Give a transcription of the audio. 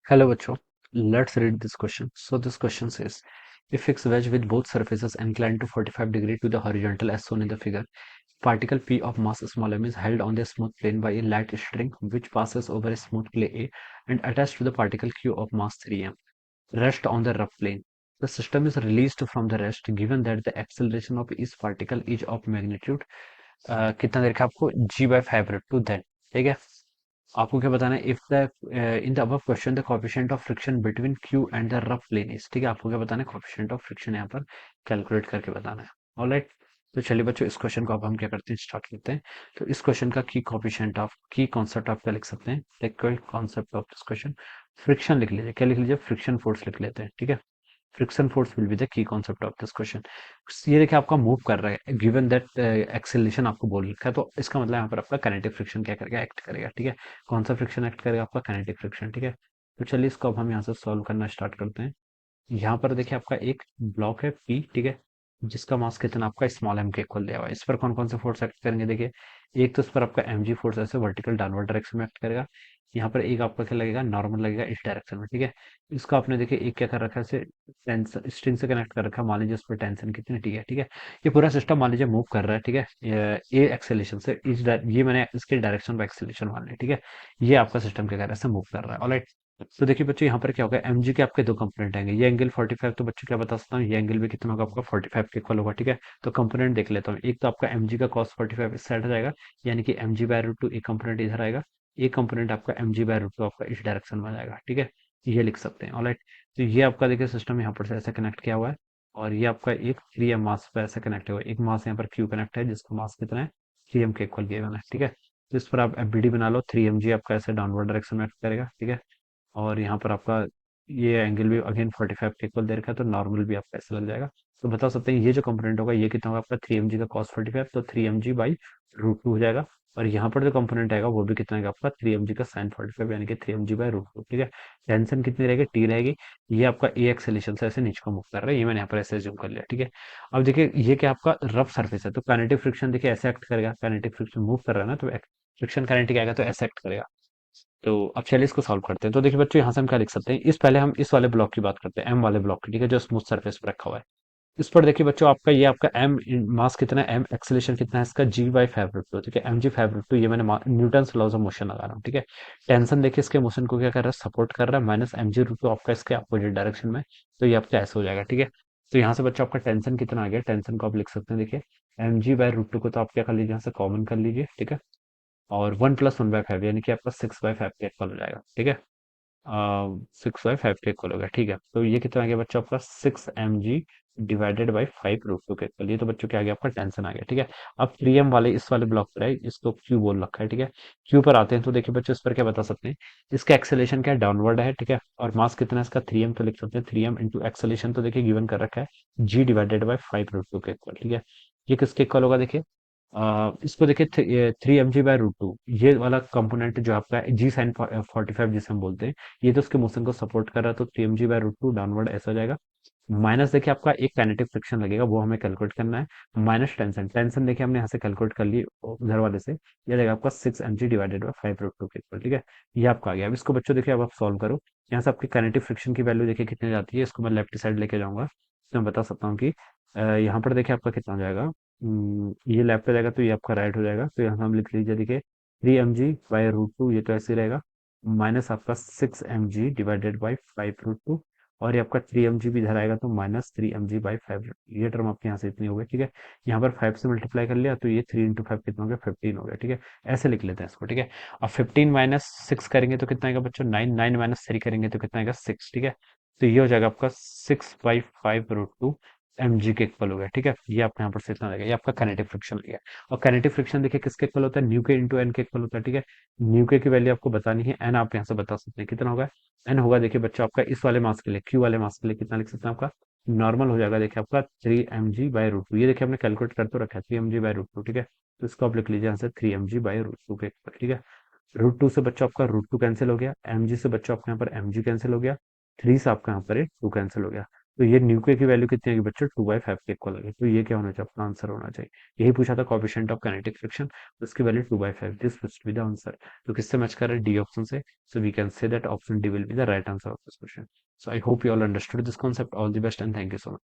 Hello, Bacho. Let's read this question. So this question says, a fixed wedge with both surfaces inclined to 45 degree to the horizontal as shown in the figure. Particle P of mass small m is held on the smooth plane by a light string which passes over a smooth plane A and attached to the particle Q of mass 3m. Rest on the rough plane. The system is released from the rest given that the acceleration of each particle is of magnitude कितना दे रखा है आपको g/5√2 then ठीक है। आपको क्या बताना है if the in the above question the coefficient of friction between q and the rough plane is ठीक है। आपको क्या बताना है कोएफिशिएंट ऑफ फ्रिक्शन यहाँ पर कैलकुलेट करके बताना है। ऑलराइट, तो चलिए बच्चों इस क्वेश्चन को अब हम क्या करते हैं स्टार्ट करते हैं। तो इस क्वेश्चन का की कोएफिशिएंट ऑफ की कॉन्सेप्ट आप क्या लिख सकते हैं, technical concept of this question friction लिख लीजिए। क्या लिख लीजिए, फ्रिक्शन फोर्स लिख लेते हैं ठीक है। Friction force will be the key concept of this question. ये देखिए आपका मूव कर रहा है गिवन दैट एक्सेलरेशन आपको बोल रखा है, तो इसका मतलब यहाँ पर आपका काइनेटिक फ्रिक्शन क्या करेगा, एक्ट करेगा ठीक है। कौन सा फ्रिक्शन एक्ट करेगा, आपका काइनेटिक फ्रिक्शन ठीक है। तो चलिए इसको अब हम यहाँ से सॉल्व करना स्टार्ट करते हैं। यहाँ पर देखिए आपका एक ब्लॉक है पी ठीक है, जिसका मास कितना आपका स्मॉल एम के इक्वल दिया हुआ है। इस पर कौन कौन से फोर्स एक्ट करेंगे देखिए, एक तो इस पर आपका एम जी फोर्स ऐसे वर्टिकल डाउनवर्ड डायरेक्शन में एक्ट करेगा। यहाँ पर एक आपका क्या लगेगा, नॉर्मल लगेगा इस डायरेक्शन में ठीक है। इसको आपने देखिए एक क्या कर रखा है, इसे टेंशन स्ट्रिंग से कनेक्ट कर रखा है। मान लीजिए उस पर टेंशन कितनी टी है ठीक है। ये पूरा सिस्टम मान लीजिए मूव कर रहा है ठीक है, ये एक्सेलेरेशन से ये मैंने इसके डायरेक्शन में एक्सेलेरेशन मान ली ठीक है। ये आपका सिस्टम क्या कर रहा है, ऐसे मूव कर रहा है ऑलराइट। तो देखिए बच्चों यहाँ पर क्या होगा, एम जी के आपके दो कंपोनेंट आएंगे, ये एंगल 45, तो बच्चों क्या बता सकता हूँ ये एंगल भी कितना होगा आपका 45 के इक्वल होगा ठीक है। तो कंपोनेंट देख लेता हूँ, एक तो आपका एम जी का कॉस 45 इस साइड आ जाएगा, यानी कि M G by root two एक कंपोनेंट इधर आएगा, एक कंपोनेंट आपका M G by root two आपका इस डायरेक्शन में आ जाएगा ठीक है। ये लिख सकते हैं ऑलराइट। तो ये आपका देखिए सिस्टम यहाँ पर से ऐसे कनेक्ट किया हुआ है, और ये आपका एक 3m मास पे ऐसे कनेक्ट हुआ है। एक मास यहाँ पर क्यू कनेक्ट है जिसका मास कितना है 3m के इक्वल गिवन है ठीक है। तो इस पर आप एफबीडी बना लो, 3mg आपका ऐसे डाउनवर्ड डायरेक्शन में एक्ट करेगा ठीक है। और यहाँ पर आपका ये एंगल भी अगेन 45 के इक्वल दे रखा है, तो नॉर्मल भी आपका ऐसे लग जाएगा। तो बता सकते हैं ये जो कंपोनेंट होगा ये कितना होगा आपका 3mg का cos 45, तो 3mg बाई रूट टू हो जाएगा। और यहाँ पर जो कंपोनेंट आएगा वो भी कितना आएगा आपका 3mg का sin 45, यानी कि 3mg बाई रूट टू ठीक है। टेंशन कितनी रहेगी, टी रहेगी। ये आपका ए एक्सेलेरेशन से ऐसे नीचे को मूव कर रहा है, ये मैंने यहाँ पर ऐसे जूम कर लिया ठीक है। अब देखिए ये क्या आपका रफ सरफेस है, तो काइनेटिक फ्रिक्शन देखिए ऐसे एक्ट करेगा। काइनेटिक फ्रिक्शन मूव कर रहा है ना, तो फ्रिक्शन काइनेटिक आएगा तो ऐसे एक्ट करेगा। तो अब चलिए इसको सॉल्व करते हैं। तो देखिए बच्चों यहाँ से हम क्या लिख सकते हैं, इस पहले हम इस वाले ब्लॉक की बात करते हैं, एम वाले ब्लॉक की ठीक है, जो स्मूथ सरफेस पर रखा हुआ है। इस पर देखिए बच्चों आपका ये आपका एम मास कितना है, एम एक्सेलेरेशन कितना है इसका g/5√2 ठीक है। mg/5√2 ये मैंने न्यूटन लॉज ऑफ मोशन लगा रहा हूँ ठीक है। टेंशन देखिए इसके मोशन को क्या कर रहा है, सपोर्ट कर रहा है, माइनस mg√2 आपका इसके अपोजिट डायरेक्शन में। तो ये आपका ऐसे हो जाएगा ठीक है। तो यहाँ से बच्चों आपका टेंशन कितना आ गया, टेंशन को आप लिख सकते हैं देखिए, mg/√2 को तो आप क्या कर लीजिए यहाँ से कॉमन कर लीजिए ठीक है। और 1 + 1/5 यानी कि आपका 6/5 के इक्वल हो जाएगा ठीक है। 6/5 के इक्वल हो गया ठीक है। तो ये कितना आ गया बच्चों आपका 6 mg डिवाइडेड बाई 5√2 के इक्वल। ये तो बच्चों क्या आ गया आपका टेंशन आ गया ठीक है। अब 3m वाले इस वाले ब्लॉक पर है, इसको क्यू बोल रखा है ठीक है। क्यू पर आते हैं तो देखिए बच्चों इस पर क्या बता सकते हैं, इसका एक्सेलेरेशन क्या है, डाउनवर्ड है ठीक है। और मास कितना है इसका 3m, तो लिख सकते हैं 3m इंटू एक्सेलेरेशन तो देखिए गिवन कर रखा है g डिवाइडेड बाई 5√2 के इक्वल ठीक है। ये किसके इक्वल होगा देखिए, इसको देखिए 3mg/√2, ये वाला कंपोनेंट जो आपका जी साइन 45 जिसे हम बोलते हैं, ये तो उसके मोशन को सपोर्ट कर रहा है, तो 3mg/√2 डाउनवर्ड ऐसा हो जाएगा। माइनस देखिए आपका एक काइनेटिक फ्रिक्शन लगेगा, वो हमें कैलकुलेट करना है। माइनस टेंशन, टेंशन देखिए हमने यहाँ से कैलकुलेट कर ली उधर वाले से, ये रहेगा आपका 6 mg डिवाइडेड बाई 5√2 के इक्वल ठीक है। ये आपका आ गया। अब इसको बच्चों देखिए अब आप सॉल्व करो। यहाँ से आपकी काइनेटिक फ्रिक्शन की वैल्यू देखिए कितनी जाती है, इसको मैं लेफ्ट साइड लेके जाऊंगा तो मैं बता सकता हूँ कि यहाँ पर देखिए आपका कितना हो जाएगा। ये लेफ्ट पे जाएगा तो ये आपका राइट हो जाएगा, तो यहाँ हम लिख लीजिए देखिए 3mg/√2, ये तो ऐसे ही रहेगा, माइनस आपका 6 mg डिवाइडेड बाई 5√2, और ये आपका 3mg भी इधर आएगा तो माइनस 3mg/5, ये टर्म आपके यहाँ से इतनी हो गई ठीक है। यहाँ पर 5 से मल्टीप्लाई कर लिया तो ये 3 × 5 कितना हो गया, 15 हो गया ठीक है। ऐसे लिख लेते हैं इसको ठीक है। अब 15 माइनस 6 करेंगे तो कितना आएगा बच्चों, 9, 9 माइनस 3 करेंगे तो कितना आएगा 6 ठीक है। तो ये हो जाएगा आपका 6/5√2 mg के इक्वल हो गया ठीक है। ये आपका यहाँ पर से इतना लगेगा, ये आपका काइनेटिक फ्रिक्शन लगेगा। और काइनेटिक फ्रिक्शन देखिए किसके इक्वल होता है, न्यू के इंटू एन के इक्वल होता है ठीक है। न्यू के की वैल्यू आपको बतानी है, एन आप यहाँ से बता सकते हैं कितना होगा। एन होगा देखिए बच्चों आपका इस वाले मास के लिए, क्यू वाले मास के लिए कितना लिख सकते हैं आपका, नॉर्मल हो जाएगा देखिए आपका 3mg/√2, ये देखिए हमने कैलकुलेट कर तो रखा है 3mg/√2 ठीक है। तो इसको आप लिख लीजिए यहाँ से 3mg/√2 के इक्वल ठीक है। √2 से बच्चों आपका √2 कैंसिल हो गया, mg से बच्चों आपका यहाँ पर mg कैंसिल हो गया, 3 से आपका यहाँ पर 2 कैंसिल हो गया। तो ये न्यू के की वैल्यू कितनी आएगी बच्चों, 2/5 के इक्वल आएगी। तो ये क्या होना चाहिए, अपना आंसर होना चाहिए। यही पूछा था कोएफिशिएंट ऑफ काइनेटिक फ्रिक्शन, उसकी value 2/5, this must be the answer. तो किससे मैच कर रहा है, डी ऑप्शन से। So we can say that option D will be the right answer of this question. So I hope you all understood this concept. All the best and thank you so much.